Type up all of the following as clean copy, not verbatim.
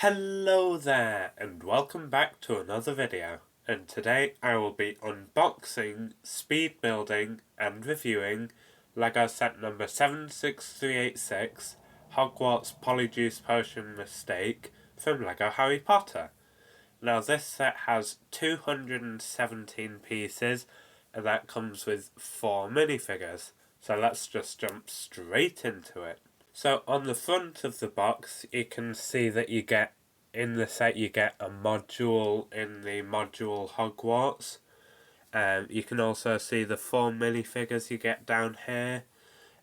Hello there, and welcome back to another video. And today I will be unboxing, speed building, and reviewing LEGO set number 76386, Hogwarts Polyjuice Potion Mistake from LEGO Harry Potter. Now this set has 217 pieces, and that comes with 4 minifigures. So let's just jump straight into it. So on the front of the box, you can see that in the set you get a module in the module Hogwarts. You can also see the 4 minifigures you get down here.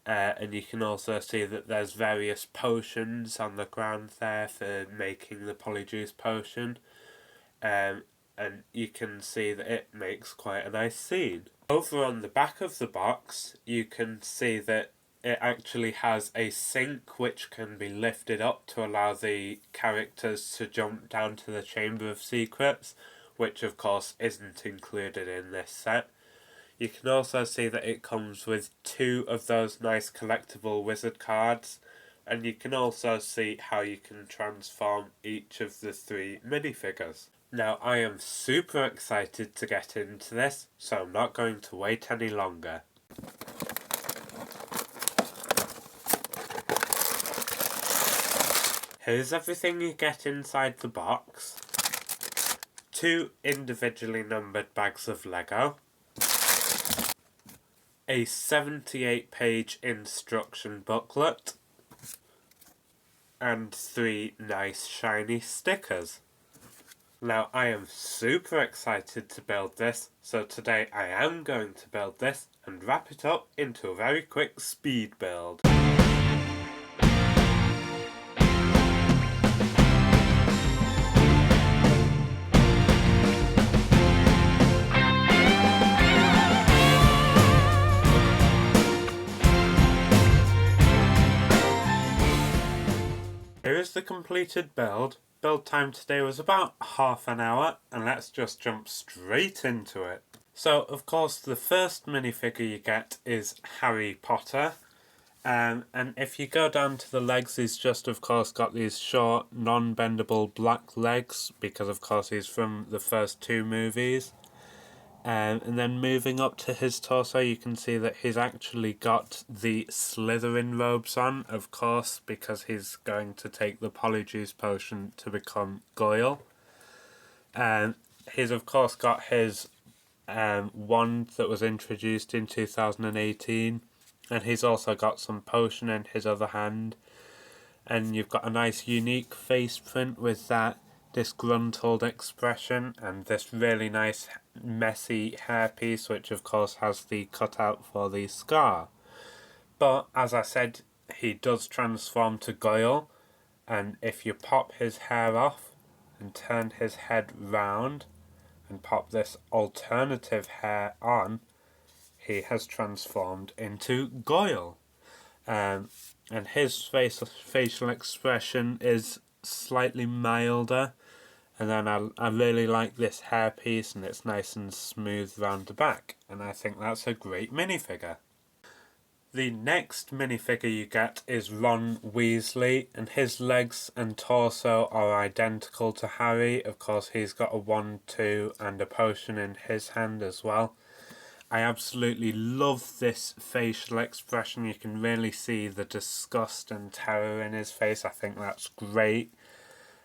And you can also see that there's various potions on the ground there for making the Polyjuice Potion. And you can see that it makes quite a nice scene. Over on the back of the box, you can see that it actually has a sink which can be lifted up to allow the characters to jump down to the Chamber of Secrets, which of course isn't included in this set. You can also see that it comes with 2 of those nice collectible wizard cards, and you can also see how you can transform each of the 3 minifigures. Now I am super excited to get into this, so I'm not going to wait any longer. Here's everything you get inside the box. 2 individually numbered bags of Lego. A 78-page instruction booklet. And 3 nice shiny stickers. Now I am super excited to build this, so today I am going to build this and wrap it up into a very quick speed build. Here is the completed build. Build time today was about half an hour, and let's just jump straight into it. So, of course, the first minifigure you get is Harry Potter. And if you go down to the legs, he's just, of course, got these short, non-bendable black legs, because, of course, he's from the first 2 movies. And then moving up to his torso, you can see that he's actually got the Slytherin robes on, of course, because he's going to take the Polyjuice Potion to become Goyle. And he's, of course, got his wand that was introduced in 2018. And he's also got some potion in his other hand. And you've got a nice unique face print with that disgruntled expression and this really nice messy hairpiece, which of course has the cutout for the scar. But as I said, he does transform to Goyle, and if you pop his hair off and turn his head round and pop this alternative hair on, he has transformed into Goyle. And his facial expression is slightly milder, and then I really like this hairpiece, and it's nice and smooth round the back, and I think that's a great minifigure. The next minifigure you get is Ron Weasley, and his legs and torso are identical to Harry. Of course, he's got a wand too and a potion in his hand as well. I absolutely love this facial expression. You can really see the disgust and terror in his face. I think that's great.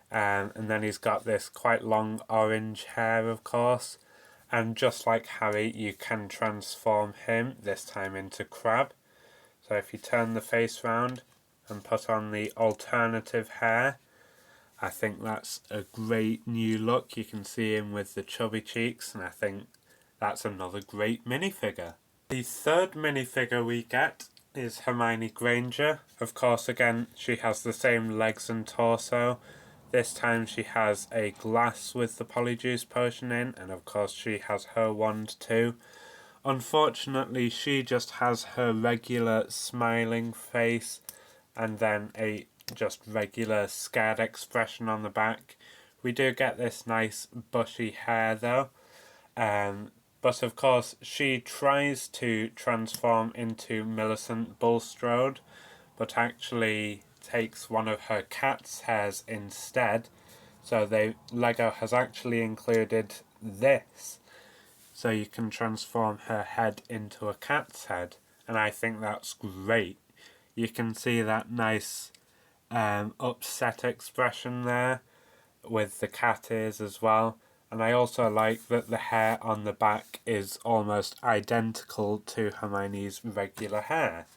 And then he's got this quite long orange hair, of course. And just like Harry, you can transform him, this time into Crab. So if you turn the face round and put on the alternative hair, I think that's a great new look. You can see him with the chubby cheeks, and I think that's another great minifigure. The third minifigure we get is Hermione Granger. Of course, again, she has the same legs and torso. This time she has a glass with the Polyjuice Potion in, and of course she has her wand too. Unfortunately, she just has her regular smiling face and then a just regular scared expression on the back. We do get this nice bushy hair though. But of course, she tries to transform into Millicent Bulstrode, but actually takes one of her cat's hairs instead, So Lego has actually included this. So you can transform her head into a cat's head. And I think that's great. You can see that nice upset expression there with the cat ears as well. And I also like that the hair on the back is almost identical to Hermione's regular hair.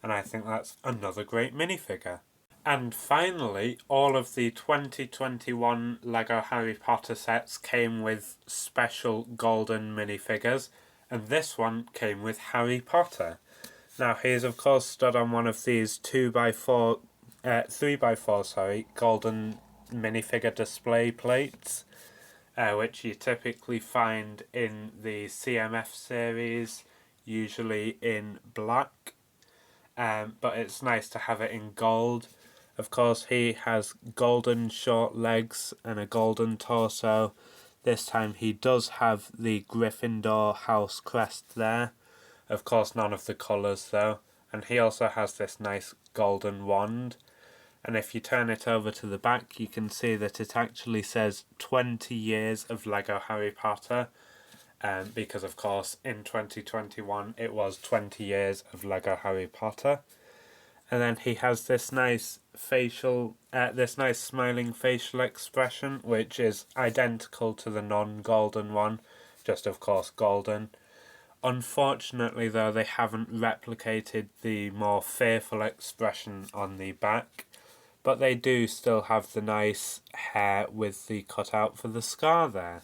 And I think that's another great minifigure. And finally, all of the 2021 LEGO Harry Potter sets came with special golden minifigures, and this one came with Harry Potter. Now, he's of course stood on one of these 3x4 golden minifigure display plates, which you typically find in the CMF series, usually in black. But it's nice to have it in gold. Of course, he has golden short legs and a golden torso. This time he does have the Gryffindor house crest there. Of course, none of the colours though. And he also has this nice golden wand. And if you turn it over to the back, you can see that it actually says 20 years of LEGO Harry Potter. Because of course in 2021 it was 20 years of LEGO Harry Potter. And then he has this nice smiling facial expression, which is identical to the non-golden one, just of course golden. Unfortunately though, they haven't replicated the more fearful expression on the back, but they do still have the nice hair with the cutout for the scar there.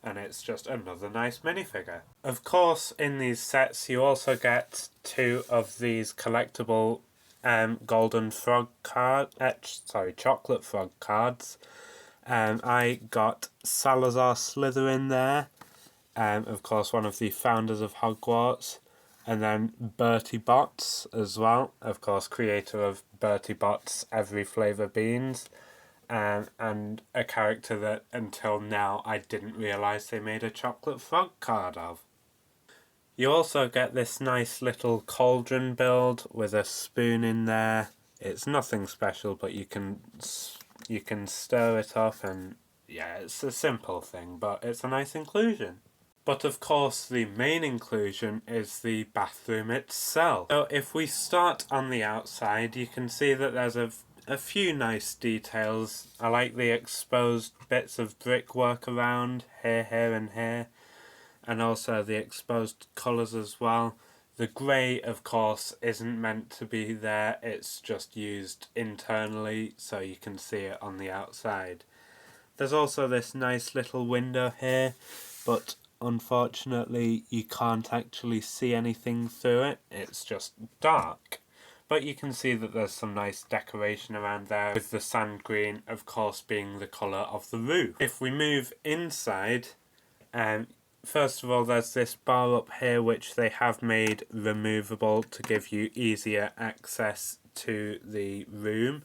And it's just another nice minifigure. Of course, in these sets you also get two of these collectible golden frog chocolate frog cards. I got Salazar Slytherin there, of course one of the founders of Hogwarts, and then Bertie Bott's as well, of course creator of Bertie Bott's Every Flavour Beans, and a character that until now I didn't realise they made a chocolate frog card of. You also get this nice little cauldron build with a spoon in there. It's nothing special, but you can stir it up, and yeah, it's a simple thing, but it's a nice inclusion. But of course the main inclusion is the bathroom itself. So if we start on the outside, you can see that there's a few nice details. I like the exposed bits of brickwork around here, and here. And also the exposed colours as well. The grey, of course, isn't meant to be there, it's just used internally so you can see it on the outside. There's also this nice little window here, but unfortunately you can't actually see anything through it, it's just dark. But you can see that there's some nice decoration around there, with the sand green, of course, being the colour of the roof. If we move inside, first of all, there's this bar up here which they have made removable to give you easier access to the room.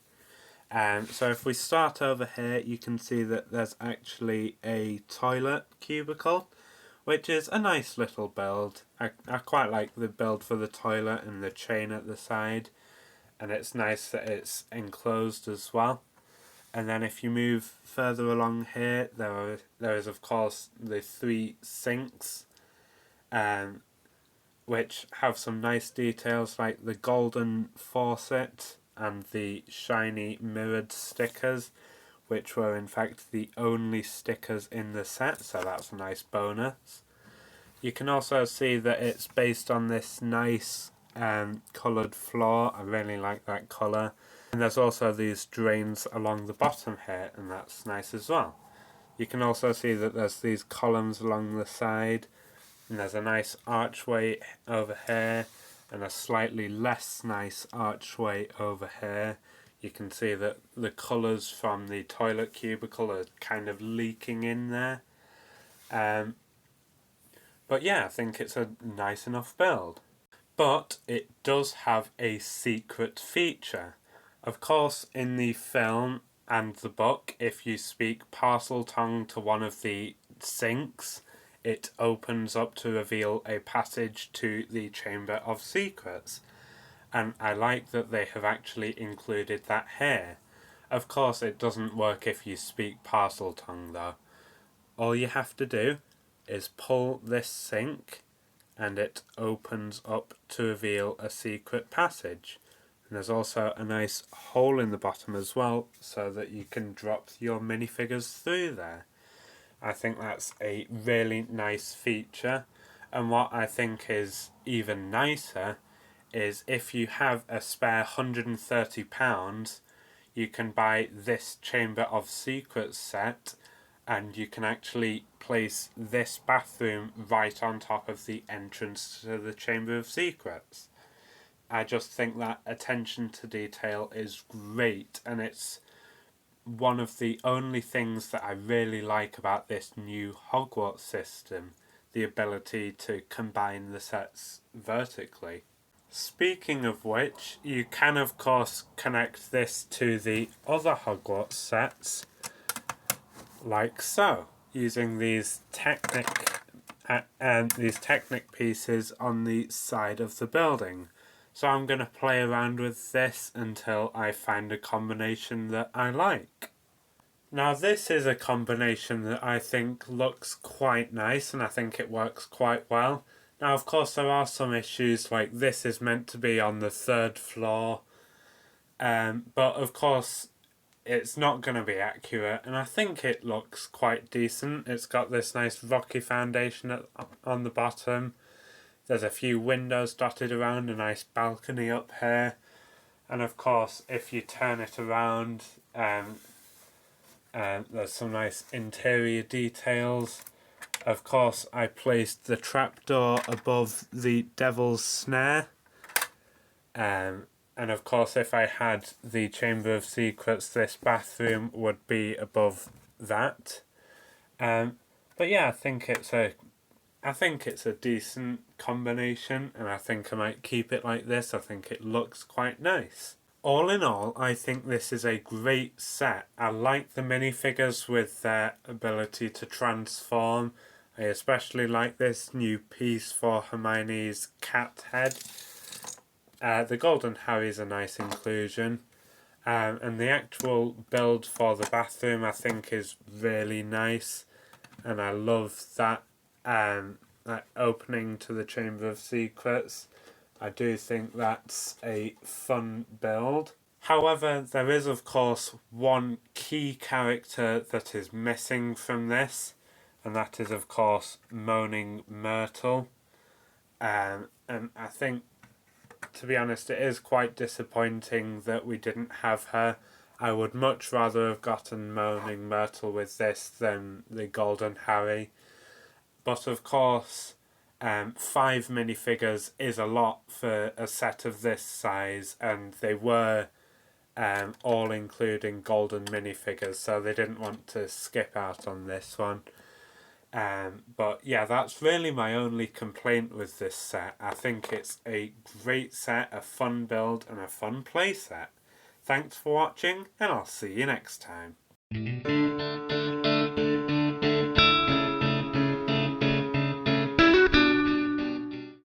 So if we start over here, you can see that there's actually a toilet cubicle, which is a nice little build. I quite like the build for the toilet and the chain at the side, and it's nice that it's enclosed as well. And then if you move further along here, there is of course the 3 sinks, which have some nice details like the golden faucet and the shiny mirrored stickers, which were in fact the only stickers in the set, so that's a nice bonus. You can also see that it's based on this nice coloured floor. I really like that colour. And there's also these drains along the bottom here, and that's nice as well. You can also see that there's these columns along the side, and there's a nice archway over here, and a slightly less nice archway over here. You can see that the colours from the toilet cubicle are kind of leaking in there. But yeah, I think it's a nice enough build. But it does have a secret feature. Of course, in the film and the book, if you speak parcel tongue to one of the sinks, it opens up to reveal a passage to the Chamber of Secrets. And I like that they have actually included that here. Of course, it doesn't work if you speak parcel tongue though. All you have to do is pull this sync and it opens up to reveal a secret passage. And there's also a nice hole in the bottom as well so that you can drop your minifigures through there. I think that's a really nice feature. And what I think is even nicer is if you have a spare £130, you can buy this Chamber of Secrets set and you can actually place this bathroom right on top of the entrance to the Chamber of Secrets. I just think that attention to detail is great, and it's one of the only things that I really like about this new Hogwarts system, the ability to combine the sets vertically. Speaking of which, you can of course connect this to the other Hogwarts sets, like so, using these Technic pieces on the side of the building. So I'm going to play around with this until I find a combination that I like. Now this is a combination that I think looks quite nice and I think it works quite well. Now of course there are some issues, like this is meant to be on the 3rd floor, but of course it's not going to be accurate, and I think it looks quite decent. It's got this nice rocky foundation on the bottom. There's a few windows dotted around, a nice balcony up here, and of course if you turn it around, there's some nice interior details. Of course I placed the trapdoor above the Devil's Snare, and of course if I had the Chamber of Secrets, this bathroom would be above that. But yeah, I think it's a decent combination, and I think I might keep it like this. I think it looks quite nice. All in all, I think this is a great set. I like the minifigures with their ability to transform. I especially like this new piece for Hermione's cat head. The Golden Harry's a nice inclusion. And the actual build for the bathroom I think is really nice. And I love that opening to the Chamber of Secrets. I do think that's a fun build. However, there is of course one key character that is missing from this, and that is of course Moaning Myrtle. And I think, to be honest, it is quite disappointing that we didn't have her. I would much rather have gotten Moaning Myrtle with this than the Golden Harry. But of course, 5 minifigures is a lot for a set of this size, and they were all including golden minifigures, so they didn't want to skip out on this one. But yeah, that's really my only complaint with this set. I think it's a great set, a fun build, and a fun play set. Thanks for watching, and I'll see you next time.